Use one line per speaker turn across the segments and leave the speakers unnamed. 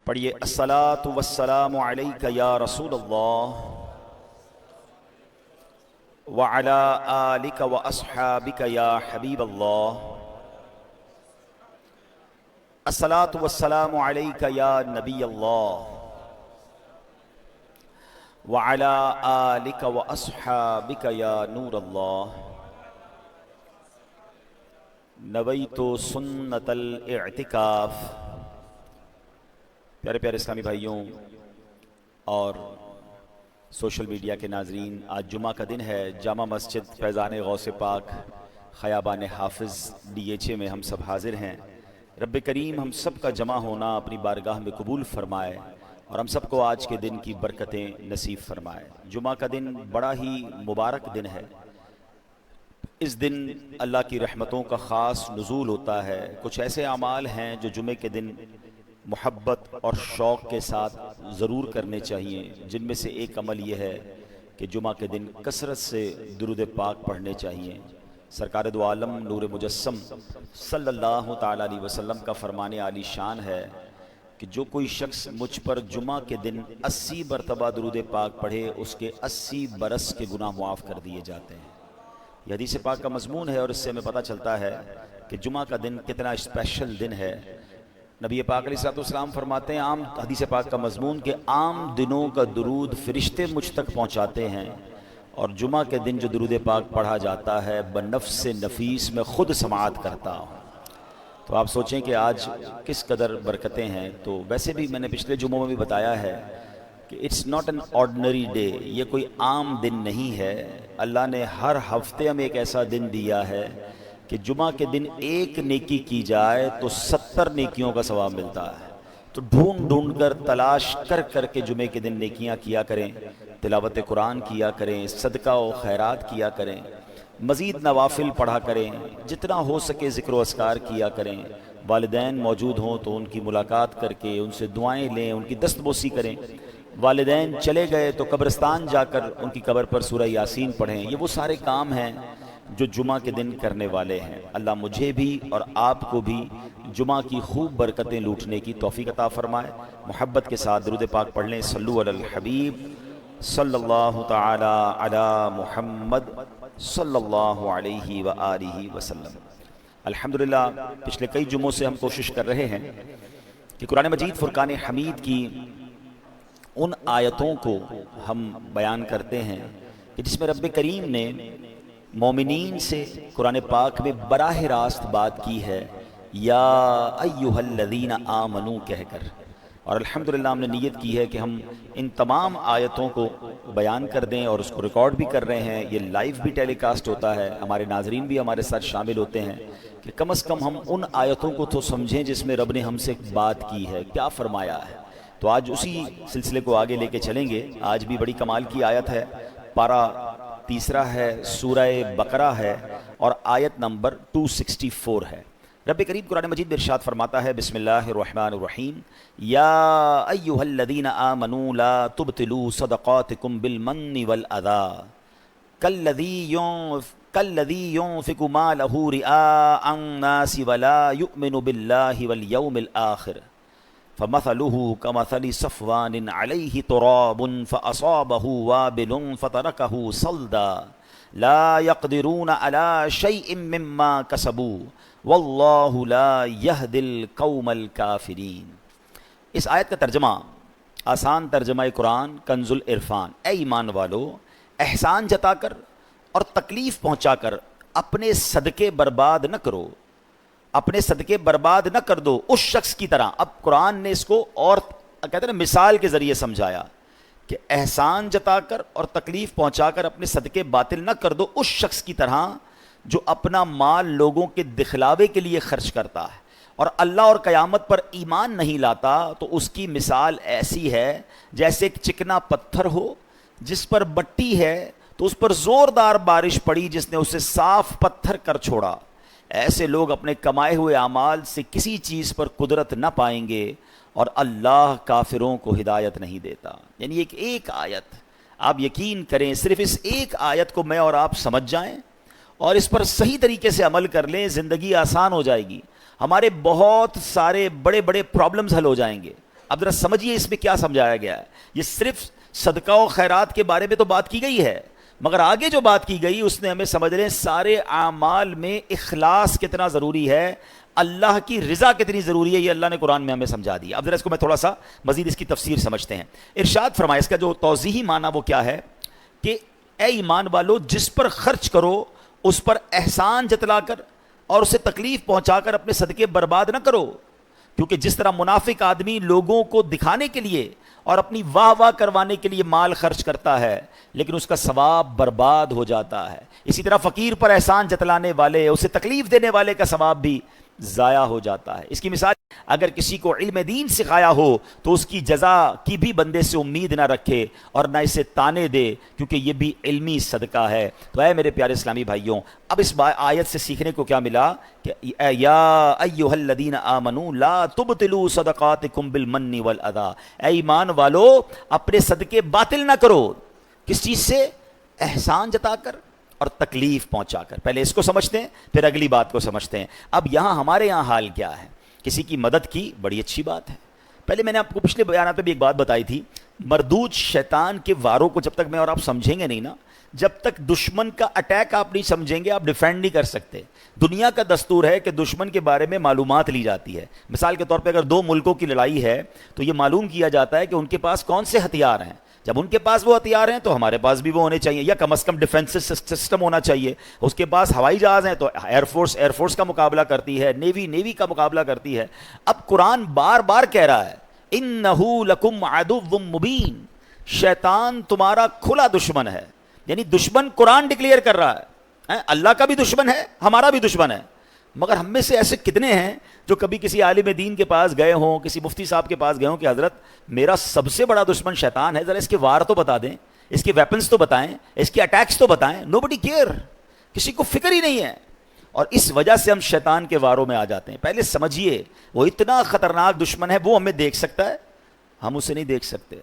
پڑھیے الصلاۃ والسلام علیک یا رسول اللہ وعلی آلک واصحابک یا حبیب اللہ۔ الصلاۃ والسلام علیک یا نبی اللہ وعلی آلک واصحابک یا نور اللہ۔ نویت سنت الاعتکاف۔ پیارے پیارے اسلامی بھائیوں اور سوشل میڈیا کے ناظرین، آج جمعہ کا دن ہے۔ جامع مسجد فیضان غوث پاک خیابان حافظ DHA میں ہم سب حاضر ہیں۔ رب کریم ہم سب کا جمع ہونا اپنی بارگاہ میں قبول فرمائے اور ہم سب کو آج کے دن کی برکتیں نصیب فرمائے۔ جمعہ کا دن بڑا ہی مبارک دن ہے۔ اس دن اللہ کی رحمتوں کا خاص نزول ہوتا ہے۔ کچھ ایسے اعمال ہیں جو جمعے کے دن محبت اور شوق کے ساتھ ضرور کرنے چاہیے، جن میں سے ایک عمل یہ ہے کہ جمعہ کے دن کثرت سے درود پاک پڑھنے چاہیے۔ سرکار دو عالم نور مجسم صلی اللہ تعالیٰ علیہ وسلم کا فرمان عالی شان ہے کہ جو کوئی شخص مجھ پر جمعہ کے دن 80 مرتبہ درود پاک پڑھے، اس کے 80 برس کے گناہ معاف کر دیے جاتے ہیں۔ یہ حدیث پاک کا مضمون ہے اور اس سے ہمیں پتہ چلتا ہے کہ جمعہ کا دن کتنا اسپیشل دن ہے۔ نبی پاک علیہ الصلوۃ والسلام فرماتے ہیں، عام حدیث پاک کا مضمون کہ عام دنوں کا درود فرشتے مجھ تک پہنچاتے ہیں، اور جمعہ کے دن جو درود پاک پڑھا جاتا ہے بنفس نفیس میں خود سماعت کرتا ہوں۔ تو آپ سوچیں کہ آج کس قدر برکتیں ہیں۔ تو ویسے بھی میں نے پچھلے جمعوں میں بھی بتایا ہے کہ it's not an ordinary day, یہ کوئی عام دن نہیں ہے۔ اللہ نے ہر ہفتے ہمیں ایک ایسا دن دیا ہے کہ جمعہ کے دن ایک نیکی کی جائے تو 70 نیکیوں کا ثواب ملتا ہے۔ تو ڈھونڈ ڈھونڈ کر تلاش کر کر کے جمعے کے دن نیکیاں کیا کریں، تلاوت قرآن کیا کریں، صدقہ و خیرات کیا کریں، مزید نوافل پڑھا کریں، جتنا ہو سکے ذکر و اذکار کیا کریں۔ والدین موجود ہوں تو ان کی ملاقات کر کے ان سے دعائیں لیں، ان کی دستبوسی کریں۔ والدین چلے گئے تو قبرستان جا کر ان کی قبر پر سورہ یاسین پڑھیں۔ یہ وہ سارے کام ہیں جو جمعہ کے دن کرنے والے ہیں۔ اللہ مجھے بھی اور آپ کو بھی جمعہ کی خوب برکتیں لوٹنے کی توفیق عطا فرمائے۔ محبت کے ساتھ درود پاک پڑھ لیں۔ صلو علی الحبیب صلی اللہ تعالی علی محمد صلی اللہ علیہ وآلہ وسلم۔ الحمدللہ پچھلے کئی جمعوں سے ہم کوشش کر رہے ہیں کہ قرآن مجید فرقان حمید کی ان آیتوں کو ہم بیان کرتے ہیں کہ جس میں رب کریم نے مومنین سے قرآن پاک میں براہ راست بات کی ہے، یا ایہا الذین آمنو کہہ کر۔ اور الحمدللہ ہم نے نیت کی ہے کہ ہم ان تمام آیتوں کو بیان کر دیں اور اس کو ریکارڈ بھی کر رہے ہیں۔ یہ لائیو بھی ٹیلی کاسٹ ہوتا ہے، ہمارے ناظرین بھی ہمارے ساتھ شامل ہوتے ہیں کہ کم از کم ہم ان آیتوں کو تو سمجھیں جس میں رب نے ہم سے بات کی ہے، کیا فرمایا ہے۔ تو آج اسی سلسلے کو آگے لے کے چلیں گے۔ آج بھی بڑی کمال کی آیت ہے، پارہ تیسرا ہے، سورہ بقرہ ہے اور آیت نمبر 264 ہے۔ رب کریم قرآن مجید میں ارشاد فرماتا ہے، بسم اللہ الرحمن الرحیم، یا ایہا الذین آمنوا لا تبطلوا صدقاتکم بالمن والأذى کالذی ينفق مالہ رئاء الناس ولا یؤمن باللہ والیوم الآخر فمثله كمثل صفوان عليه تراب فأصابه وابل فتركه صلدا لا يقدرون على شيء مما كسبوا والله لا يهدي القوم الكافرين۔ اس آیت کا ترجمہ، آسان ترجمہ قرآن کنز العرفان، اے ایمان والو، احسان جتا کر اور تکلیف پہنچا کر اپنے صدقے برباد نہ کرو، اپنے صدقے برباد نہ کر دو اس شخص کی طرح۔ اب قرآن نے اس کو اور کہتے ہیں نا مثال کے ذریعے سمجھایا کہ احسان جتا کر اور تکلیف پہنچا کر اپنے صدقے باطل نہ کر دو اس شخص کی طرح جو اپنا مال لوگوں کے دکھلاوے کے لیے خرچ کرتا ہے اور اللہ اور قیامت پر ایمان نہیں لاتا۔ تو اس کی مثال ایسی ہے جیسے ایک چکنا پتھر ہو جس پر مٹی ہے، تو اس پر زوردار بارش پڑی جس نے اسے صاف پتھر کر چھوڑا۔ ایسے لوگ اپنے کمائے ہوئے اعمال سے کسی چیز پر قدرت نہ پائیں گے اور اللہ کافروں کو ہدایت نہیں دیتا۔ یعنی ایک آیت، آپ یقین کریں صرف اس ایک آیت کو میں اور آپ سمجھ جائیں اور اس پر صحیح طریقے سے عمل کر لیں، زندگی آسان ہو جائے گی، ہمارے بہت سارے بڑے بڑے پرابلمز حل ہو جائیں گے۔ اب ذرا سمجھیے اس میں کیا سمجھایا گیا ہے. یہ صرف صدقہ و خیرات کے بارے میں تو بات کی گئی ہے، مگر آگے جو بات کی گئی اس نے ہمیں سمجھ لیں سارے اعمال میں اخلاص کتنا ضروری ہے، اللہ کی رضا کتنی ضروری ہے، یہ اللہ نے قرآن میں ہمیں سمجھا دیا. اب ذرا اس کو میں تھوڑا سا مزید اس کی تفسیر سمجھتے ہیں. ارشاد فرمایا، اس کا جو توضیحی معنی وہ کیا ہے کہ اے ایمان والو، جس پر خرچ کرو اس پر احسان جتلا کر اور اسے تکلیف پہنچا کر اپنے صدقے برباد نہ کرو، کیونکہ جس طرح منافق آدمی لوگوں کو دکھانے کے لیے اور اپنی واہ واہ کروانے کے لیے مال خرچ کرتا ہے لیکن اس کا ثواب برباد ہو جاتا ہے، اسی طرح فقیر پر احسان جتلانے والے، اسے تکلیف دینے والے کا ثواب بھی ضائع ہو جاتا ہے. اس کی مثال، اگر کسی کو علم دین سکھایا ہو تو اس کی جزا کی بھی بندے سے امید نہ رکھے اور نہ اسے تانے دے، کیونکہ یہ بھی علمی صدقہ ہے. تو اے میرے پیارے اسلامی بھائیوں، اب اس آیت سے سیکھنے کو کیا ملا کہ یا ایھا الذین آمنوا لا تبطلوا صدقاتکم بالمن والاذی، اے ایمان والو اپنے صدقے باطل نہ کرو. کس چیز سے؟ احسان جتا کر اور تکلیف پہنچا کر. پہلے اس کو سمجھتے ہیں پھر اگلی بات کو سمجھتے ہیں. اب یہاں ہمارے یہاں حال کیا ہے؟ کسی کی مدد کی بڑی اچھی بات ہے. پہلے میں نے آپ کو پچھلے بیانات میں بھی ایک بات بتائی تھی، مردود شیطان کے واروں کو جب تک میں اور آپ سمجھیں گے نہیں نا، جب تک دشمن کا اٹیک آپ نہیں سمجھیں گے آپ ڈیفینڈ نہیں کر سکتے. دنیا کا دستور ہے کہ دشمن کے بارے میں معلومات لی جاتی ہے. مثال کے طور پہ اگر دو ملکوں کی لڑائی ہے تو یہ معلوم کیا جاتا ہے کہ ان کے پاس کون سے ہتھیار ہیں. جب ان کے پاس وہ ہتھیار ہیں تو ہمارے پاس بھی وہ ہونے چاہیے، یا کم از کم ڈیفینس سسٹم ہونا چاہیے. اس کے پاس ہوائی جہاز ہیں تو ایئر فورس کا مقابلہ کرتی ہے، نیوی کا مقابلہ کرتی ہے. اب قرآن بار بار کہہ رہا ہے اِنَّهُ لَكُمْ عَدُوٌّ مُبِينٌ، شیطان تمہارا کھلا دشمن ہے. یعنی دشمن قرآن ڈکلیئر کر رہا ہے، اللہ کا بھی دشمن ہے ہمارا بھی دشمن ہے. مگر ہم میں سے ایسے کتنے ہیں جو کبھی کسی عالم دین کے پاس گئے ہوں، کسی مفتی صاحب کے پاس گئے ہوں کہ حضرت میرا سب سے بڑا دشمن شیطان ہے، ذرا اس کے وار تو بتا دیں، اس کے ویپنز تو بتائیں، اس کے اٹیکس تو بتائیں. نوبڈی کیئر، کسی کو فکر ہی نہیں ہے. اور اس وجہ سے ہم شیطان کے واروں میں آ جاتے ہیں. پہلے سمجھیے وہ اتنا خطرناک دشمن ہے، وہ ہمیں دیکھ سکتا ہے، ہم اسے نہیں دیکھ سکتے.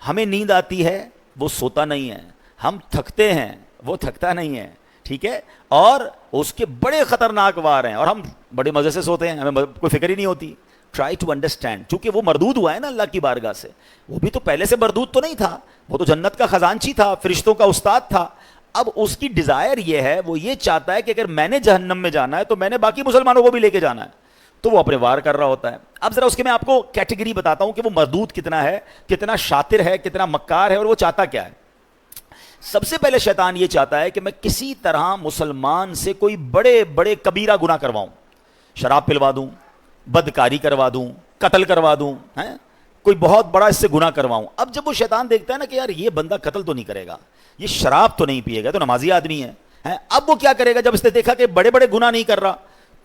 ہمیں نیند آتی ہے، وہ سوتا نہیں ہے. ہم تھکتے ہیں، وہ تھکتا نہیں ہے. ٹھیک ہے، اور اس کے بڑے خطرناک وار ہیں اور ہم بڑے مزے سے سوتے ہیں، ہمیں کوئی فکر ہی نہیں ہوتی. ٹرائی ٹو انڈرسٹینڈ، چونکہ وہ مردود ہوا ہے نا اللہ کی بارگاہ سے. وہ بھی تو پہلے سے مردود تو نہیں تھا، وہ تو جنت کا خزانچی تھا، فرشتوں کا استاد تھا. اب اس کی ڈیزائر یہ ہے، وہ یہ چاہتا ہے کہ اگر میں نے جہنم میں جانا ہے تو میں نے باقی مسلمانوں کو بھی لے کے جانا ہے، تو وہ اپنے وار کر رہا ہوتا ہے. اب ذرا اس کے میں آپ کو کیٹیگری بتاتا ہوں کہ وہ مردود کتنا ہے، کتنا شاطر ہے، کتنا مکار ہے، اور وہ چاہتا کیا ہے. سب سے پہلے شیطان یہ چاہتا ہے کہ میں کسی طرح مسلمان سے کوئی بڑے بڑے کبیرہ گناہ کرواؤں، شراب پلوا دوں، بدکاری کروا دوں، قتل کروا دوں، کوئی بہت بڑا اس سے گناہ کرواؤں. اب جب وہ شیطان دیکھتا ہے نا کہ یار یہ بندہ قتل تو نہیں کرے گا، یہ شراب تو نہیں پیے گا، تو نمازی آدمی ہے، اب وہ کیا کرے گا؟ جب اس نے دیکھا کہ بڑے بڑے گناہ نہیں کر رہا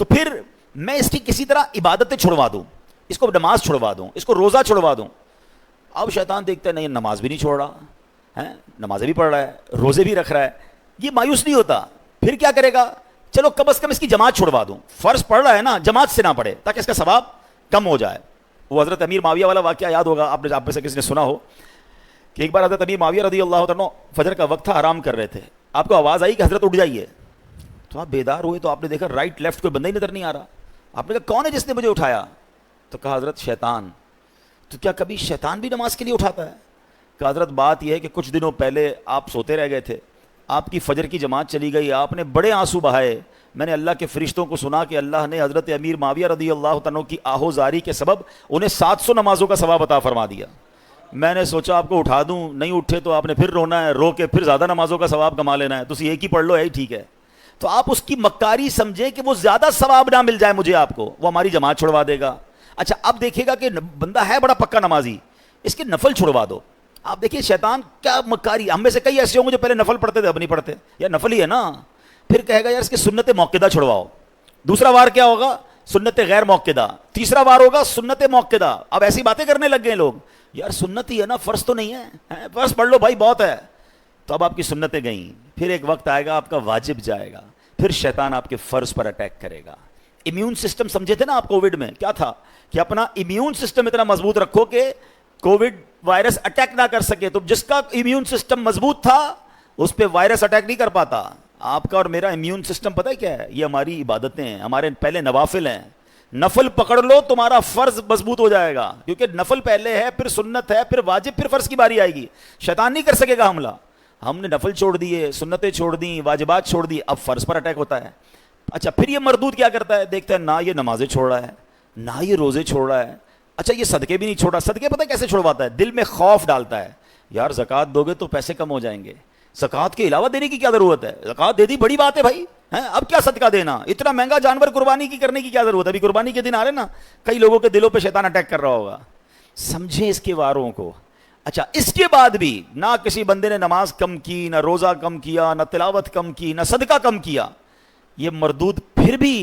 تو پھر میں اس کی کسی طرح عبادتیں چھڑوا دوں، اس کو نماز چھڑوا دوں، اس کو روزہ چھڑوا دوں. اب شیطان دیکھتا ہے نہیں نماز بھی نہیں چھوڑ رہا ہے، نمازیں بھی پڑھ رہا ہے، روزے بھی رکھ رہا ہے، یہ مایوس نہیں ہوتا. پھر کیا کرے گا؟ چلو کم از کم اس کی جماعت چھڑوا دوں، فرض پڑھ رہا ہے نا، جماعت سے نہ پڑھے تاکہ اس کا ثواب کم ہو جائے. وہ حضرت امیر معاویہ والا واقعہ یاد ہوگا آپ میں سے کسی نے سنا ہو کہ ایک بار حضرت امیر معاویہ رضی اللہ عنہ فجر کا وقت تھا، آرام کر رہے تھے. آپ کو آواز آئی کہ حضرت اٹھ جائیے، تو آپ بیدار ہوئے تو آپ نے دیکھا رائٹ لیفٹ کوئی بندہ ہی نظر نہیں آ رہا. آپ نے کہا کون ہے جس نے مجھے اٹھایا؟ تو کہا حضرت شیطان. تو کیا کبھی شیطان بھی نماز کے لیے اٹھاتا ہے؟ کہ حضرت بات یہ ہے کہ کچھ دنوں پہلے آپ سوتے رہ گئے تھے، آپ کی فجر کی جماعت چلی گئی، آپ نے بڑے آنسو بہائے. میں نے اللہ کے فرشتوں کو سنا کہ اللہ نے حضرت امیر معاویہ رضی اللہ عنہ کی آہوزاری کے سبب انہیں 700 نمازوں کا ثواب عطا فرما دیا. میں نے سوچا آپ کو اٹھا دوں، نہیں اٹھے تو آپ نے پھر رونا ہے، رو کے پھر زیادہ نمازوں کا ثواب کما لینا ہے، تو اسی ایک ہی پڑھ لو، یہی ٹھیک ہے. تو آپ اس کی مکاری سمجھیں کہ وہ زیادہ ثواب نہ مل جائے مجھے، آپ کو وہ ہماری جماعت چھڑوا دے گا. اچھا اب دیکھے گا کہ بندہ ہے بڑا پکا نمازی، اس کے نفل چھڑوا دو. آپ دیکھیے شیطان کیا مکاری. ہم میں سے کئی ایسے ہوں گے جو پہلے نفل پڑھتے تھے اب نہیں پڑھتے، یا نفل ہی ہے نا. پھر کہے گا یار اس کی سنت موقدہ چھڑواؤ. دوسرا وار کیا ہوگا؟ سنت غیر موقدہ. تیسرا وار ہوگا سنت موقدہ. اب ایسی باتیں کرنے لگ گئے لوگ، یار سنت ہی ہے نا، فرض تو نہیں ہے، فرض پڑھ لو بھائی بہت ہے. تو اب آپ کی سنتیں گئیں، پھر ایک وقت آئے گا آپ کا واجب جائے گا، پھر شیطان آپ کے فرض پر اٹیک کرے گا. امیون سسٹم سمجھے تھے نا آپ کووڈ میں کیا تھا کہ اپنا امیون سسٹم اتنا مضبوط رکھو کہ کووڈ وائرس اٹیک نہ کر سکے. تو جس کا امیون سسٹم مضبوط تھا اس پہ وائرس اٹیک نہیں کر پاتا. آپ کا اور میرا امیون سسٹم پتہ ہے کیا ہے؟ یہ ہماری عبادتیں ہیں، ہمارے پہلے نوافل ہیں. نفل پکڑ لو تمہارا فرض مضبوط ہو جائے گا، کیونکہ نفل پہلے ہے، پھر سنت ہے، پھر واجب، پھر فرض کی باری آئے گی. شیطان نہیں کر سکے گا حملہ. ہم نے نفل چھوڑ دیے، سنتیں چھوڑ دیں، واجبات چھوڑ دی، اب فرض پر اٹیک ہوتا ہے. اچھا پھر یہ مردود کیا کرتا ہے؟ دیکھتا ہے نہ یہ نمازیں چھوڑ رہا ہے، نہ یہ روزے چھوڑ رہا ہے، اچھا یہ صدقے بھی نہیں چھوڑا. صدقے پتہ کیسے چھوڑواتا ہے؟ دل میں خوف ڈالتا ہے، یار زکوٰۃ دو گے تو پیسے کم ہو جائیں گے، زکوٰۃ کے علاوہ دینے کی کیا ضرورت ہے؟ زکوٰۃ دے دی بڑی بات ہے بھائی، اب کیا صدقہ دینا؟ اتنا مہنگا جانور قربانی کی کرنے کی کیا ضرورت ہے؟ ابھی قربانی کے دن آ رہے نا، کئی لوگوں کے دلوں پہ شیطان اٹیک کر رہا ہوگا. سمجھیں اس کے واروں کو. اچھا اس کے بعد بھی نہ کسی بندے نے نماز کم کی، نہ روزہ کم کیا، نہ تلاوت کم کی، نہ صدقہ کم کیا، یہ مردود پھر بھی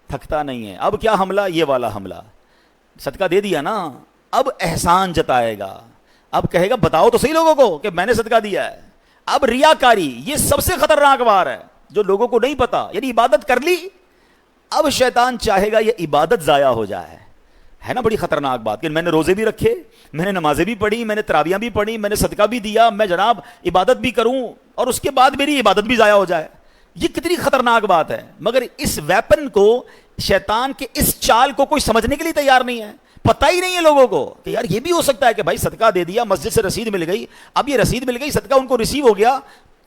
تھکتا نہیں ہے. اب کیا حملہ؟ یہ والا حملہ. صدقہ دے دیا نا، اب احسان جتائے گا، اب کہے گا بتاؤ تو صحیح لوگوں کو کہ میں نے صدقہ دیا ہے. اب ریاکاری یہ سب سے خطرناک وار ہے جو لوگوں کو نہیں پتا. یعنی عبادت کر لی، اب شیطان چاہے گا یہ عبادت ضائع ہو جائے. ہے نا بڑی خطرناک بات کہ میں نے روزے بھی رکھے، میں نے نمازیں بھی پڑھی، میں نے تراویحیں بھی پڑھی، میں نے صدقہ بھی دیا، میں جناب عبادت بھی کروں اور اس کے بعد میری عبادت بھی ضائع ہو جائے. یہ کتنی خطرناک بات ہے. مگر اس ویپن کو، شیطان کے اس چال کو کوئی سمجھنے کے لیے تیار نہیں ہے. پتہ ہی نہیں ہے لوگوں کو کہ یار یہ بھی ہو سکتا ہے کہ بھائی صدقہ دے دیا، مسجد سے رسید مل گئی، اب یہ رسید مل گئی، صدقہ ان کو ریسیو ہو گیا،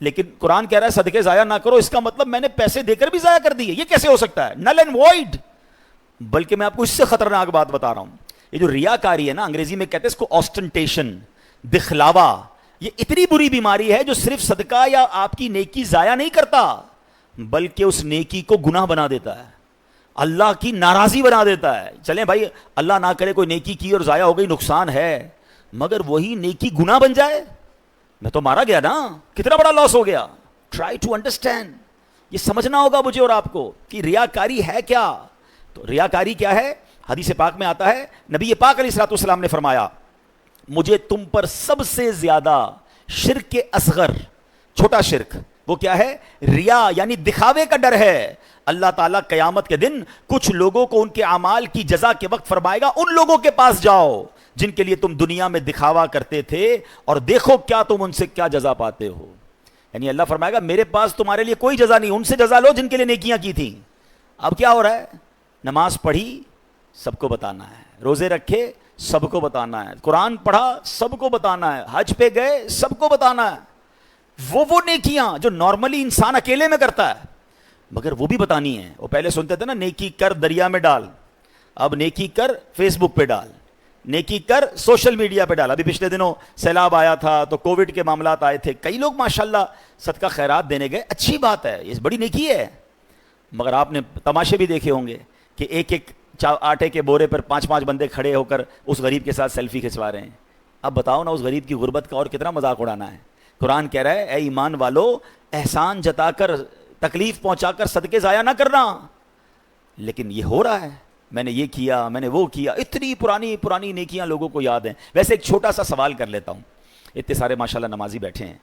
لیکن قرآن کہہ رہا ہے صدقے ضائع نہ کرو. اس کا مطلب میں نے پیسے دے کر بھی ضائع کر دیے. یہ کیسے ہو سکتا ہے؟ Null and void. بلکہ میں آپ کو اس سے خطرناک بات بتا رہا ہوں. یہ جو ریاکاری ہے نا، انگریزی میں کہتے ہیں اس کو آسٹنٹیشن، دکھلاوا. یہ اتنی بری بیماری ہے جو صرف صدقہ یا آپ کی نیکی ضائع نہیں کرتا، بلکہ اس نیکی کو گناہ بنا دیتا ہے، اللہ کی ناراضی بنا دیتا ہے. چلیں بھائی اللہ نہ کرے کوئی نیکی کی اور ضائع ہو گئی، نقصان ہے، مگر وہی نیکی گناہ بن جائے، میں تو مارا گیا نا، کتنا بڑا لاس ہو گیا. Try to understand. یہ سمجھنا ہوگا مجھے اور آپ کو کہ ریاکاری ہے کیا. تو ریاکاری کیا ہے؟ حدیث پاک میں آتا ہے، نبی پاک علیہ الصلوۃ والسلام نے فرمایا مجھے تم پر سب سے زیادہ شرک اصغر، چھوٹا شرک، وہ کیا ہے؟ ریا، یعنی دکھاوے کا ڈر ہے. اللہ تعالیٰ قیامت کے دن کچھ لوگوں کو ان کے اعمال کی جزا کے وقت فرمائے گا ان لوگوں کے پاس جاؤ جن کے لیے تم دنیا میں دکھاوا کرتے تھے اور دیکھو کیا تم ان سے کیا جزا پاتے ہو. یعنی اللہ فرمائے گا میرے پاس تمہارے لیے کوئی جزا نہیں، ان سے جزا لو جن کے لیے نیکیاں کی تھیں. اب کیا ہو رہا ہے؟ نماز پڑھی سب کو بتانا ہے، روزے رکھے سب کو بتانا ہے، قرآن پڑھا سب کو بتانا ہے، حج پہ گئے سب کو بتانا ہے. وہ نیکیاں جو نارملی انسان اکیلے میں کرتا ہے مگر وہ بھی بتانی ہے. وہ پہلے سنتے تھے نا نیکی کر دریا میں ڈال، اب نیکی کر فیس بک پہ ڈال، نیکی کر سوشل میڈیا پہ ڈال. ابھی پچھلے دنوں سیلاب آیا تھا تو کووڈ کے معاملات آئے تھے، کئی لوگ ماشاءاللہ صدقہ خیرات دینے گئے، اچھی بات ہے، یہ بڑی نیکی ہے. مگر آپ نے تماشے بھی دیکھے ہوں گے کہ ایک ایک آٹے کے بورے پر 5 بندے کھڑے ہو کر اس غریب کے ساتھ سیلفی کھنچوا رہے ہیں. اب بتاؤ نا اس غریب کی غربت کا اور کتنا مذاق اڑانا ہے. قرآن کہہ رہا ہے اے ایمان والو احسان جتا کر، تکلیف پہنچا کر صدقے ضائع نہ کرنا. لیکن یہ ہو رہا ہے، میں نے یہ کیا، میں نے وہ کیا، اتنی پرانی پرانی نیکیاں لوگوں کو یاد ہیں. ویسے ایک چھوٹا سا سوال کر لیتا ہوں، اتنے سارے ماشاءاللہ نمازی بیٹھے ہیں،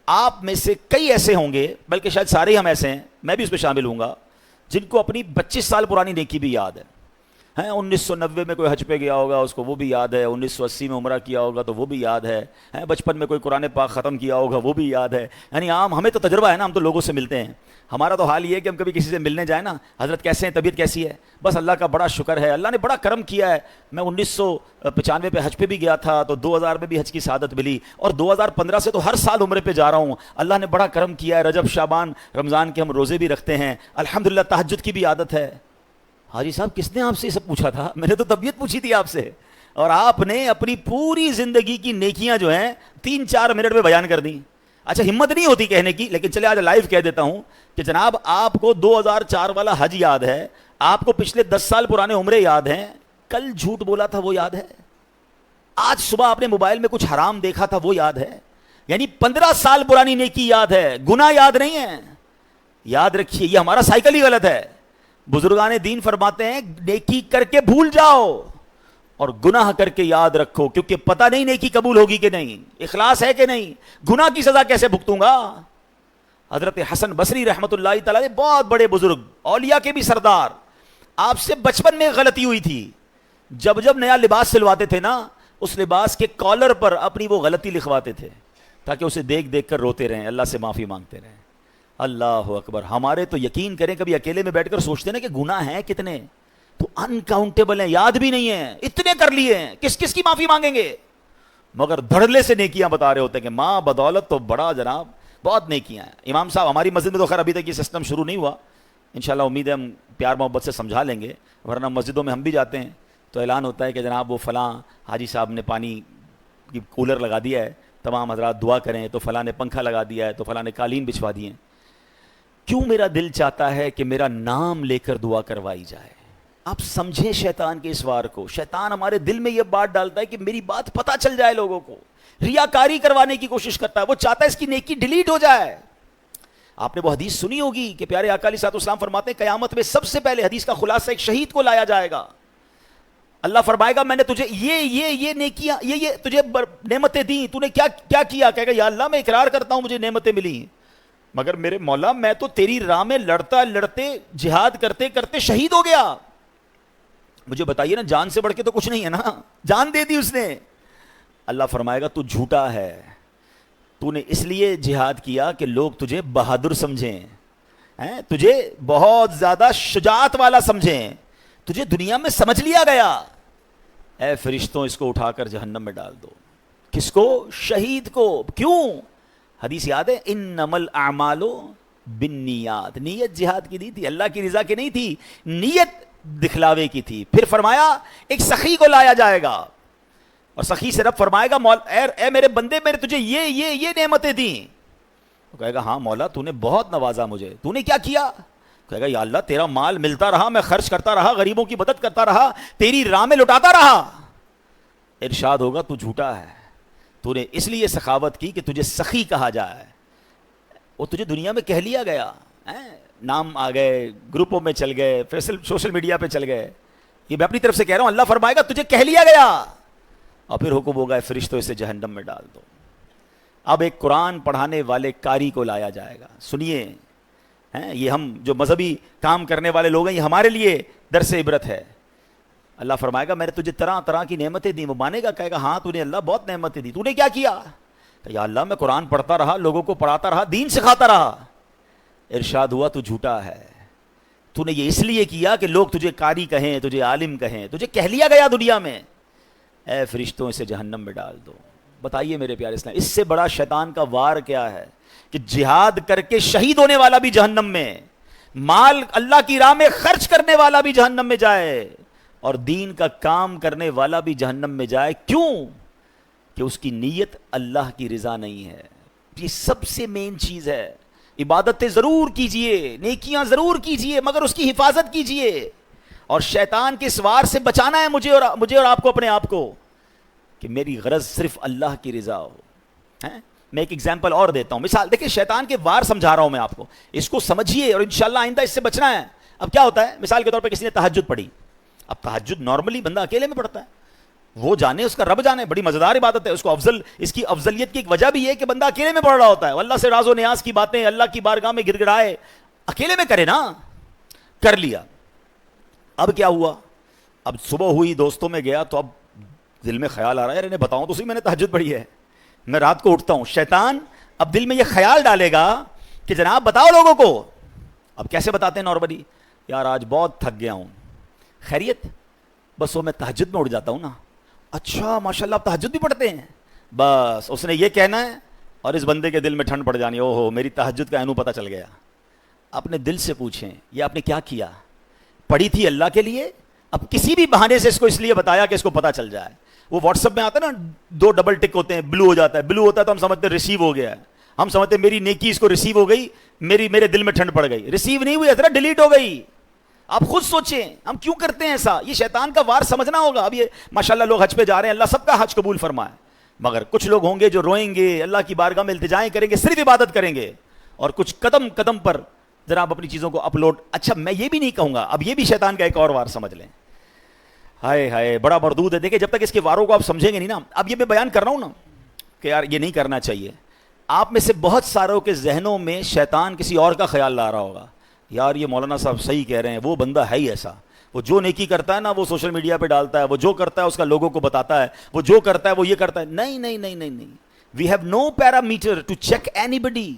آپ میں سے کئی ایسے ہوں گے، بلکہ شاید سارے ہی ہم ایسے ہیں، میں بھی اس پہ شامل ہوں گا، جن کو اپنی 25 سال پرانی نیکی بھی یاد ہے. 1990 میں کوئی حج پہ گیا ہوگا اس کو وہ بھی یاد ہے، 1980 میں عمرہ کیا ہوگا تو وہ بھی یاد ہے، بچپن میں کوئی قرآن پاک ختم کیا ہوگا وہ بھی یاد ہے. یعنی عام ہمیں تو تجربہ ہے نا، ہم تو لوگوں سے ملتے ہیں. ہمارا تو حال یہ ہے کہ ہم کبھی کسی سے ملنے جائیں نا، حضرت کیسے ہیں، طبیعت کیسی ہے، بس اللہ کا بڑا شکر ہے، اللہ نے بڑا کرم کیا ہے. میں 1995 پہ حج پہ بھی گیا تھا تو 2000 میں بھی حج کی سعادت ملی، اور 2015 سے تو ہر سال عمرے پہ جا رہا ہوں. اللہ نے بڑا کرم کیا ہے، رجب شعبان رمضان کے ہم روزے بھی رکھتے ہیں، الحمدللہ تہجد کی بھی عادت ہے. حاجی صاحب کس نے آپ سے یہ سب پوچھا تھا؟ میں نے تو طبیعت پوچھی تھی آپ سے، اور آپ نے اپنی پوری زندگی کی نیکیاں جو ہیں 3-4 منٹ میں بیان کر دیں. اچھا ہمت نہیں ہوتی کہنے کی، لیکن چلے آج لائیو کہہ دیتا ہوں کہ جناب آپ کو 2004 والا حج یاد ہے، آپ کو پچھلے 10 سال پرانے عمرے یاد ہیں، کل جھوٹ بولا تھا وہ یاد ہے، آج صبح آپ نے موبائل میں کچھ حرام دیکھا تھا وہ یاد ہے، یعنی 15 سال پرانی نیکی یاد ہے، گناہ یاد نہیں ہے. یاد رکھیے یہ ہمارا سائیکل ہی غلط ہے. بزرگان دین فرماتے ہیں نیکی کر کے بھول جاؤ اور گناہ کر کے یاد رکھو، کیونکہ پتہ نہیں نیکی قبول ہوگی کہ نہیں، اخلاص ہے کہ نہیں، گناہ کی سزا کیسے بھگتوں گا. حضرت حسن بصری رحمۃ اللہ تعالی بہت بڑے بزرگ، اولیاء کے بھی سردار، آپ سے بچپن میں غلطی ہوئی تھی، جب نیا لباس سلواتے تھے نا اس لباس کے کالر پر اپنی وہ غلطی لکھواتے تھے تاکہ اسے دیکھ دیکھ کر روتے رہیں، اللہ سے معافی مانگتے رہیں. اللہ اکبر. ہمارے تو یقین کریں کبھی اکیلے میں بیٹھ کر سوچتے نا کہ گناہ ہیں کتنے، تو انکاؤنٹیبل ہیں, یاد بھی نہیں ہیں, اتنے کر لیے ہیں, کس کس کی معافی مانگیں گے, مگر دھڑلے سے نیکیاں بتا رہے ہوتے ہیں کہ ماں بدولت تو بڑا جناب بہت نیکیاں ہیں. امام صاحب ہماری مسجد میں تو خیر ابھی تک یہ سسٹم شروع نہیں ہوا, انشاءاللہ امید ہے ہم پیار محبت سے سمجھا لیں گے, ورنہ مسجدوں میں ہم بھی جاتے ہیں تو اعلان ہوتا ہے کہ جناب وہ فلاں حاجی صاحب نے پانی کی کولر لگا دیا ہے, تمام حضرات دعا کریں, تو فلاں نے پنکھا لگا دیا ہے, تو فلاں نے قالین بچھوا دیے ہیں. کیوں میرا دل چاہتا ہے کہ میرا نام لے کر دعا کروائی جائے. آپ سمجھیں شیطان کے اس وار کو. شیطان ہمارے دل میں یہ بات ڈالتا ہے کہ میری بات پتہ چل جائے لوگوں کو, ریاکاری کروانے کی کوشش کرتا ہے, وہ چاہتا ہے اس کی نیکی ڈیلیٹ ہو جائے. آپ نے وہ حدیث سنی ہوگی کہ پیارے آقا علیہ الصلوۃ والسلام فرماتے ہیں قیامت میں سب سے پہلے, حدیث کا خلاصہ, ایک شہید کو لایا جائے گا. اللہ فرمائے گا میں نے تجھے یہ نیکیاں, یہ تجھے نعمتیں دیں, تو نے کیا کیا؟ کہے گا یا اللہ میں اقرار کرتا ہوں مجھے نعمتیں ملی, مگر میرے مولا میں تو تیری راہ میں لڑتے جہاد کرتے کرتے شہید ہو گیا. مجھے بتائیے نا, جان سے بڑھ کے تو کچھ نہیں ہے نا, جان دے دی اس نے. اللہ فرمائے گا تو جھوٹا ہے, تو نے اس لیے جہاد کیا کہ لوگ تجھے بہادر سمجھیں, تجھے بہت زیادہ شجاعت والا سمجھیں, تجھے دنیا میں سمجھ لیا گیا. اے فرشتوں اس کو اٹھا کر جہنم میں ڈال دو. کس کو؟ شہید کو. کیوں؟ حدیث یاد ہے, انما الاعمال بالنیات. نیت جہاد کی دی تھی, اللہ کی رضا کی نہیں تھی, نیت دکھلاوے کی تھی. پھر فرمایا ایک سخی کو لایا جائے گا, اور سخی سے رب فرمائے گا اے میرے بندے, میں نے تجھے یہ نعمتیں دیں. تو کہے گا ہاں مولا تو نے بہت نوازا مجھے, تو نے کیا کیا؟ کہے گا یا اللہ تیرا مال ملتا رہا, میں خرچ کرتا رہا, غریبوں کی مدد کرتا رہا, تیری راہ میں لٹاتا رہا. ارشاد ہوگا تو جھوٹا ہے, تو نے اس لیے سخاوت کی کہ تجھے سخی کہا جائے. وہ تجھے دنیا میں کہہ لیا گیا, نام آ گئے, گروپوں میں چل گئے, سوشل میڈیا پہ چل گئے, یہ میں اپنی طرف سے کہہ رہا ہوں. اللہ فرمائے گا تجھے کہہ لیا گیا, اور پھر حکم ہوگا فرشتوں اسے جہنم میں ڈال دو. اب ایک قرآن پڑھانے والے قاری کو لایا جائے گا. سنیے, یہ ہم جو مذہبی کام کرنے والے لوگ ہیں, یہ ہمارے لیے درس عبرت ہے. اللہ فرمائے گا میں نے تجھے طرح طرح کی نعمتیں دی. وہ مانے گا, کہے گا ہاں تو نے اللہ بہت نعمتیں دی, تو نے کیا کیا؟ کہ یا اللہ میں قرآن پڑھتا رہا, لوگوں کو پڑھاتا رہا, دین سکھاتا رہا. ارشاد ہوا تو جھوٹا ہے, تو نے یہ اس لیے کیا کہ لوگ تجھے قاری کہیں, تجھے عالم کہیں, تجھے کہہ لیا گیا دنیا میں. اے فرشتوں اسے جہنم میں ڈال دو. بتائیے میرے پیارے اسلام, اس سے بڑا شیطان کا وار کیا ہے کہ جہاد کر کے شہید ہونے والا بھی جہنم میں, مال اللہ کی راہ میں خرچ کرنے والا بھی جہنم میں جائے, اور دین کا کام کرنے والا بھی جہنم میں جائے. کیوں؟ کہ اس کی نیت اللہ کی رضا نہیں ہے. یہ سب سے مین چیز ہے. عبادتیں ضرور کیجئے, نیکیاں ضرور کیجئے, مگر اس کی حفاظت کیجئے. اور شیطان کے سوار سے بچانا ہے مجھے اور آپ کو, اپنے آپ کو, کہ میری غرض صرف اللہ کی رضا ہو. میں ایک ایگزامپل اور دیتا ہوں, مثال دیکھیں, شیطان کے وار سمجھا رہا ہوں میں آپ کو, اس کو سمجھیے اور انشاءاللہ آئندہ اس سے بچنا ہے. اب کیا ہوتا ہے, مثال کے طور پہ کسی نے تہجد پڑھی. اب تہجد نارملی بندہ اکیلے میں پڑھتا ہے, وہ جانے, اس کا رب جانے, بڑی مزیدار عبادت ہے. اس کو اس کی افضلیت کی ایک وجہ بھی ہے کہ بندہ اکیلے میں پڑھ رہا ہوتا ہے. اللہ سے راز و نیاز کی باتیں اللہ کی بارگاہ میں گر گڑائے, اکیلے میں کرے نا. کر لیا. اب کیا ہوا, اب صبح ہوئی, دوستوں میں گیا, تو اب دل میں خیال آ رہا ہے, یار انہیں بتاؤں تو صحیح میں نے تہجد پڑھی ہے, میں رات کو اٹھتا ہوں. شیطان اب دل میں یہ خیال ڈالے گا کہ جناب بتاؤ لوگوں کو. اب کیسے بتاتے ہیں نارملی, یار آج بہت تھک گیا ہوں, خیریت؟ بس وہ میں تہجد میں اٹھ جاتا ہوں نا. اچھا ماشاءاللہ آپ تہجد بھی پڑھتے ہیں؟ بس اس نے یہ کہنا ہے, اور اس بندے کے دل میں ٹھنڈ پڑ جانی, او ہو میری تہجد کا اینو پتہ چل گیا. اپنے دل سے پوچھیں, یہ آپ نے کیا کیا؟ پڑھی تھی اللہ کے لیے, اب کسی بھی بہانے سے اس کو اس لیے بتایا کہ اس کو پتہ چل جائے. وہ واٹس ایپ میں آتا ہے نا, 2 ڈبل ٹک ہوتے ہیں, بلو ہو جاتا ہے. بلو ہوتا ہے تو ہم سمجھتے ہیں ریسیو ہو گیا ہے, ہم سمجھتے ہیں میری نیکی اس کو ریسیو ہو گئی, میرے دل میں ٹھنڈ پڑ گئی. ریسیو نہیں ہوئی, حضرت ڈیلیٹ ہو گئی. آپ خود سوچیں ہم کیوں کرتے ہیں ایسا. یہ شیطان کا وار سمجھنا ہوگا. اب یہ ماشاءاللہ لوگ حج پہ جا رہے ہیں, اللہ سب کا حج قبول فرمائے, مگر کچھ لوگ ہوں گے جو روئیں گے, اللہ کی بارگاہ میں التجائیں کریں گے, صرف عبادت کریں گے, اور کچھ قدم قدم پر جناب اپنی چیزوں کو اپلوڈ. اچھا میں یہ بھی نہیں کہوں گا, اب یہ بھی شیطان کا ایک اور وار سمجھ لیں. ہائے ہائے بڑا مردود ہے. دیکھیں جب تک اس کے واروں کو آپ سمجھیں گے نہیں نا, اب یہ میں بیان کر رہا ہوں نا کہ یار یہ نہیں کرنا چاہیے, آپ میں سے بہت ساروں کے ذہنوں میں شیطان کسی اور کا خیال لا رہا ہوگا, یار یہ مولانا صاحب صحیح کہہ رہے ہیں, وہ بندہ ہے ہی ایسا, وہ جو نیکی کرتا ہے نا وہ سوشل میڈیا پہ ڈالتا ہے, وہ جو کرتا ہے اس کا لوگوں کو بتاتا ہے, وہ جو کرتا ہے وہ یہ کرتا ہے. نہیں نہیں نہیں نہیں نہیں, we have no parameter to check anybody.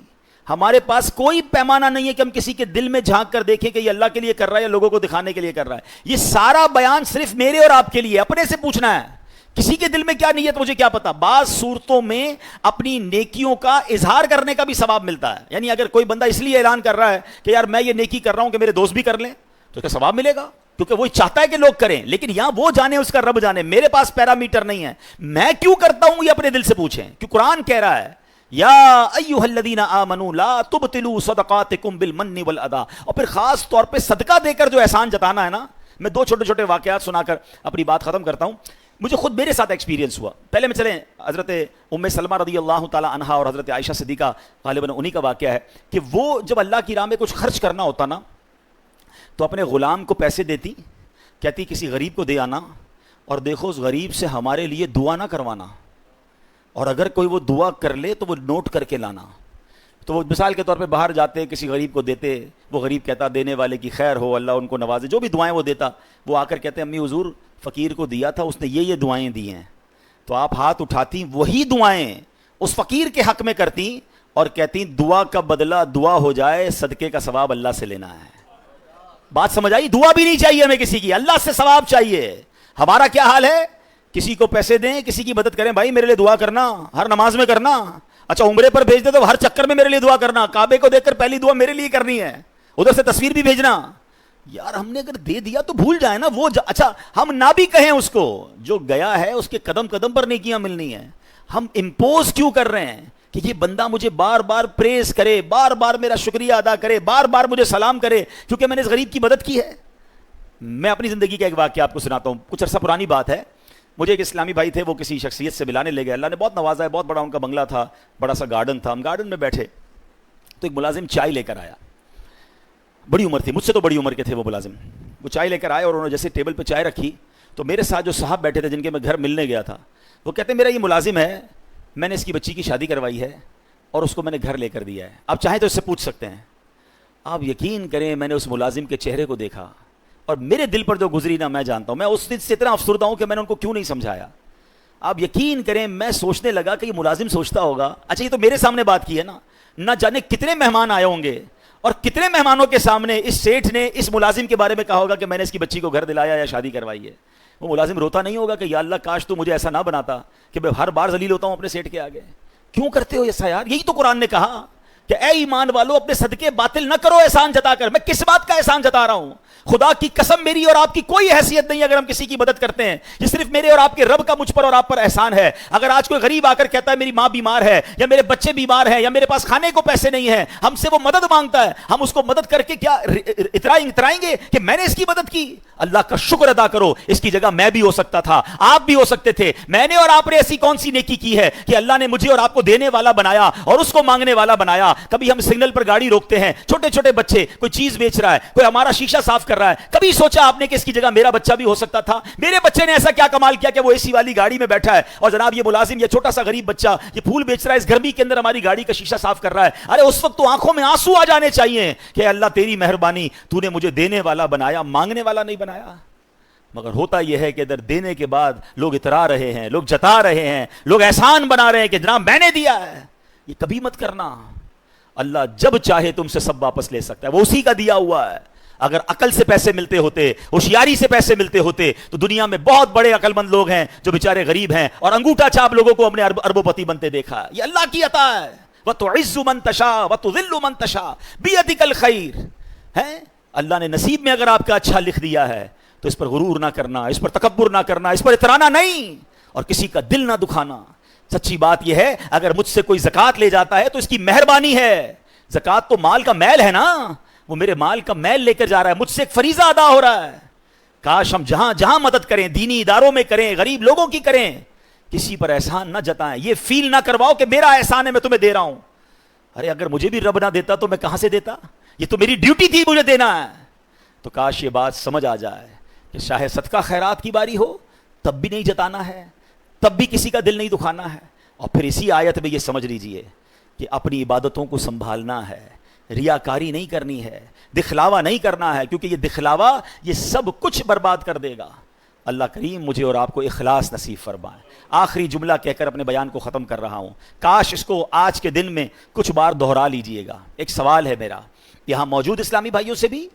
ہمارے پاس کوئی پیمانہ نہیں ہے کہ ہم کسی کے دل میں جھانک کر دیکھیں کہ یہ اللہ کے لیے کر رہا ہے یا لوگوں کو دکھانے کے لیے کر رہا ہے. یہ سارا بیان صرف میرے اور آپ کے لیے, اپنے سے پوچھنا ہے. کسی کے دل میں کیا نیت مجھے کیا پتا. بعض صورتوں میں اپنی نیکیوں کا اظہار کرنے کا بھی ثواب ملتا ہے. یعنی اگر کوئی بندہ اس لیے اعلان کر رہا ہے کہ یار میں یہ نیکی کر رہا ہوں کہ میرے دوست بھی کر لیں, تو اس کا ثواب ملے گا, کیونکہ وہ چاہتا ہے کہ لوگ کریں. لیکن یہاں وہ جانے, اس کا رب جانے, میرے پاس پیرامیٹر نہیں ہے. میں کیوں کرتا ہوں یہ اپنے دل سے پوچھیں, کہ قرآن کہہ رہا ہے یا ایھا الذین آمنوا لا تبطلوا صدقاتکم بالمن والاذی. اور پھر خاص طور پہ صدقہ دے کر جو احسان جتانا ہے نا. میں دو چھوٹے چھوٹے واقعات سنا کر اپنی بات ختم کرتا ہوں. مجھے خود میرے ساتھ ایکسپیرینس ہوا. پہلے میں چلیں حضرت ام سلمہ رضی اللہ تعالی عنہا اور حضرت عائشہ صدیقہ غالباً انہی کا واقعہ ہے کہ وہ جب اللہ کی راہ میں کچھ خرچ کرنا ہوتا نا, تو اپنے غلام کو پیسے دیتی, کہتی کسی غریب کو دے آنا, اور دیکھو اس غریب سے ہمارے لیے دعا نہ کروانا, اور اگر کوئی وہ دعا کر لے تو وہ نوٹ کر کے لانا. تو وہ مثال کے طور پہ باہر جاتے, کسی غریب کو دیتے, وہ غریب کہتا دینے والے کی خیر ہو, اللہ ان کو نوازے, جو بھی دعائیں وہ دیتا. وہ آ کر کہتے امی حضور فقیر کو دیا تھا, اس نے یہ دعائیں دی ہیں. تو آپ ہاتھ اٹھاتی, وہی دعائیں اس فقیر کے حق میں کرتی اور کہتی دعا کا بدلہ دعا ہو جائے, صدقے کا ثواب اللہ سے لینا ہے. بات سمجھ آئی؟ دعا بھی نہیں چاہیے ہمیں کسی کی, اللہ سے ثواب چاہیے. ہمارا کیا حال ہے, کسی کو پیسے دیں, کسی کی مدد کریں, بھائی میرے لیے دعا کرنا, ہر نماز میں کرنا. اچھا عمرے پر بھیج دے تو ہر چکر میں میرے لیے دعا کرنا, کعبے کو دیکھ کر پہلی دعا میرے لیے کرنی ہے, ادھر سے تصویر بھی بھیجنا. یار ہم نے اگر دے دیا تو بھول جائے نا وہ اچھا ہم نہ بھی کہیں اس کو, جو گیا ہے اس کے قدم قدم پر نیکیاں ملنی ہیں. ہم امپوز کیوں کر رہے ہیں کہ یہ بندہ مجھے بار بار پریز کرے, بار بار میرا شکریہ ادا کرے, بار بار مجھے سلام کرے کیونکہ میں نے اس غریب کی مدد کی ہے. میں اپنی زندگی کا ایک واقعہ آپ کو سناتا ہوں. کچھ عرصہ پرانی بات ہے. مجھے ایک اسلامی بھائی تھے, وہ کسی شخصیت سے ملانے لے گئے. اللہ نے بہت نوازا ہے, بہت بڑا ان کا بنگلہ تھا, بڑا سا گارڈن تھا. ہم گارڈن میں بیٹھے تو ایک ملازم چائے لے کر آیا. بڑی عمر تھی, مجھ سے تو بڑی عمر کے تھے وہ ملازم. وہ چائے لے کر آئے اور انہوں نے جیسے ٹیبل پہ چائے رکھی تو میرے ساتھ جو صاحب بیٹھے تھے جن کے میں گھر ملنے گیا تھا, وہ کہتے ہیں میرا یہ ملازم ہے, میں نے اس کی بچی کی شادی کروائی ہے اور اس کو میں نے گھر لے کر دیا ہے. آپ چاہیں تو اس سے پوچھ سکتے ہیں. آپ یقین کریں میں نے اس ملازم کے چہرے کو دیکھا اور میرے دل پر جو گزری نا میں جانتا ہوں. میں اس دن سے اتنا افسردہ ہوں کہ میں نے ان کو کیوں نہیں سمجھایا. آپ یقین کریں میں سوچنے لگا کہ یہ ملازم سوچتا ہوگا اچھا یہ تو میرے سامنے بات کی ہے نا, نہ جانے کتنے مہمان آئے ہوں گے اور کتنے مہمانوں کے سامنے اس سیٹھ نے اس ملازم کے بارے میں کہا ہوگا کہ میں نے اس کی بچی کو گھر دلایا یا شادی کروائی ہے. وہ ملازم روتا نہیں ہوگا کہ یا اللہ کاش تو مجھے ایسا نہ بناتا کہ میں ہر بار ذلیل ہوتا ہوں اپنے سیٹھ کے آگے. کیوں کرتے ہو ایسا یار؟ یہی تو قرآن نے کہا کہ اے ایمان والو اپنے صدقے باطل نہ کرو احسان جتا کر. میں کس بات کا احسان جتا رہا ہوں؟ خدا کی قسم میری اور آپ کی کوئی حیثیت نہیں اگر ہم کسی کی مدد کرتے ہیں. یہ صرف میرے اور آپ کے رب کا مجھ پر اور آپ پر احسان ہے. اگر آج کوئی غریب آ کر کہتا ہے میری ماں بیمار ہے یا میرے بچے بیمار ہیں یا میرے پاس کھانے کو پیسے نہیں ہیں, ہم سے وہ مدد مانگتا ہے, ہم اس کو مدد کر کے کیا اترائیں گے کہ میں نے اس کی مدد کی؟ اللہ کا شکر ادا کرو, اس کی جگہ میں بھی ہو سکتا تھا, آپ بھی ہو سکتے تھے. میں نے اور آپ نے ایسی کون سی نیکی کی ہے کہ اللہ نے مجھے اور آپ کو دینے والا بنایا اور اس کو مانگنے والا بنایا؟ کبھی ہم سگنل پر گاڑی روکتے ہیں, چھوٹے چھوٹے بچے, کوئی چیز بیچ رہا ہے, کوئی ہمارا شیشہ صاف کر رہا ہے, کبھی سوچا آپ نے کہ اس کی جگہ میرا بچہ بھی ہو سکتا تھا؟ میرے بچے نے ایسا کیا کمال کیا کہ وہ اسی والی گاڑی میں بیٹھا ہے اور جناب یہ ملازم یہ چھوٹا سا غریب بچہ یہ پھول بیچ رہا ہے, اس گرمی کے اندر ہماری گاڑی کا شیشہ صاف کر رہا ہے. ارے اس وقت تو آنکھوں میں آنسو آ جانے چاہیے کہ اللہ تیری مہربانی, تو نے مجھے دینے والا بنایا, مانگنے والا نہیں بنایا. مگر ہوتا یہ ہے کہ ادھر دینے کے بعد لوگ اترا رہے ہیں, لوگ جتا رہے ہیں, لوگ احسان بنا رہے ہیں کہ جناب میں نے دیا ہے. یہ کبھی مت کرنا. اللہ جب چاہے تم سے سب واپس لے سکتا ہے, وہ اسی کا دیا ہوا ہے. اگر عقل سے پیسے ملتے ہوتے, ہوشیاری سے پیسے ملتے ہوتے تو دنیا میں بہت بڑے عقل مند لوگ ہیں جو بیچارے غریب ہیں اور انگوٹھا چاپ لوگوں کو ہم نے اربوں پتی بنتے دیکھا. یہ اللہ کی عطا ہے. وَتُعِزُّ مَن تَشَاءُ وَتُذِلُّ مَن تَشَاءُ بِيَدِكَ الْخَيْرُ. ہے اللہ نے نصیب میں اگر آپ کا اچھا لکھ دیا ہے تو اس پر غرور نہ کرنا, اس پر تکبر نہ کرنا, اس پر اترانا نہیں اور کسی کا دل نہ دکھانا. سچی بات یہ ہے اگر مجھ سے کوئی زکوٰۃ لے جاتا ہے تو اس کی مہربانی ہے. زکوٰۃ تو مال کا میل ہے نا, وہ میرے مال کا میل لے کر جا رہا ہے, مجھ سے ایک فریضہ ادا ہو رہا ہے. کاش ہم جہاں جہاں مدد کریں, دینی اداروں میں کریں, غریب لوگوں کی کریں, کسی پر احسان نہ جتائیں. یہ فیل نہ کرواؤ کہ میرا احسان ہے میں تمہیں دے رہا ہوں. ارے اگر مجھے بھی رب نہ دیتا تو میں کہاں سے دیتا؟ یہ تو میری ڈیوٹی تھی مجھے دینا ہے. تو کاش یہ بات سمجھ آ جائے کہ چاہے صدقہ خیرات کی باری ہو تب بھی نہیں جتانا ہے, تب بھی کسی کا دل نہیں دکھانا ہے. اور پھر اسی آیت میں یہ سمجھ لیجئے کہ اپنی عبادتوں کو سنبھالنا ہے, ریاکاری نہیں کرنی ہے, دکھلاوا نہیں کرنا ہے, کیونکہ یہ دکھلاوا یہ سب کچھ برباد کر دے گا. اللہ کریم مجھے اور آپ کو اخلاص نصیب فرمائے. آخری جملہ کہہ کر اپنے بیان کو ختم کر رہا ہوں. کاش اس کو آج کے دن میں کچھ بار دہرا لیجئے گا. ایک سوال ہے میرا یہاں موجود اسلامی بھائیوں سے بھی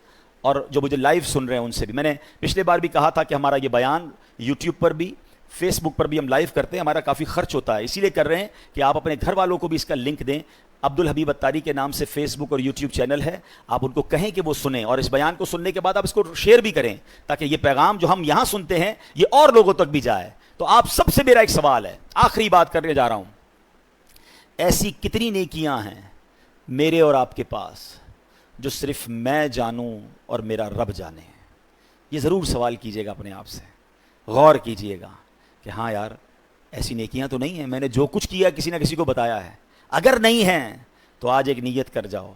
اور جو مجھے لائیو سن رہے ہیں ان سے بھی. میں نے پچھلے بار بھی کہا تھا کہ ہمارا یہ بیان یوٹیوب پر بھی فیس بک پر بھی ہم لائیو کرتے ہیں. ہمارا کافی خرچ ہوتا ہے, اسی لیے کر رہے ہیں کہ آپ اپنے گھر والوں کو بھی اس کا لنک دیں. عبدالحبیب اتاری کے نام سے فیس بک اور یوٹیوب چینل ہے, آپ ان کو کہیں کہ وہ سنیں اور اس بیان کو سننے کے بعد آپ اس کو شیئر بھی کریں تاکہ یہ پیغام جو ہم یہاں سنتے ہیں یہ اور لوگوں تک بھی جائے. تو آپ سب سے میرا ایک سوال ہے, آخری بات کرنے جا رہا ہوں. ایسی کتنی نیکیاں ہیں میرے اور آپ کے پاس جو صرف میں جانوں اور میرا رب جانے. یہ ضرور سوال کیجئے گا اپنے آپ سے, غور کیجئے گا کہ ہاں یار ایسی نیکیاں تو نہیں ہیں, میں نے جو کچھ کیا کسی نہ کسی کو بتایا ہے. اگر نہیں ہیں تو آج ایک نیت کر جاؤ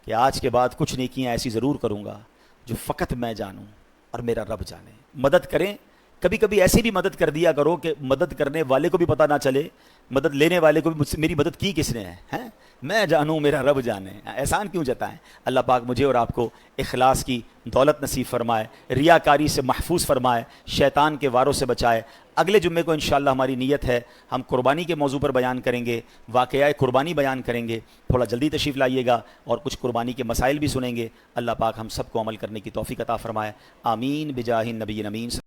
کہ آج کے بعد کچھ نیکیاں ایسی ضرور کروں گا جو فقط میں جانوں اور میرا رب جانے. مدد کریں, کبھی کبھی ایسی بھی مدد کر دیا کرو کہ مدد کرنے والے کو بھی پتہ نہ چلے, مدد لینے والے کو بھی مجھ سے میری مدد کی کس نے ہے, میں جانوں میرا رب جانے. احسان کیوں جتائیں. اللہ پاک مجھے اور آپ کو اخلاص کی دولت نصیب فرمائے, ریاکاری سے محفوظ فرمائے, شیطان کے واروں سے بچائے. اگلے جمعے کو انشاءاللہ ہماری نیت ہے ہم قربانی کے موضوع پر بیان کریں گے, واقعہ قربانی بیان کریں گے. تھوڑا جلدی تشریف لائیے گا اور کچھ قربانی کے مسائل بھی سنیں گے. اللہ پاک ہم سب کو عمل کرنے کی توفیق عطا فرمائے. آمین بجاہ النبی امین.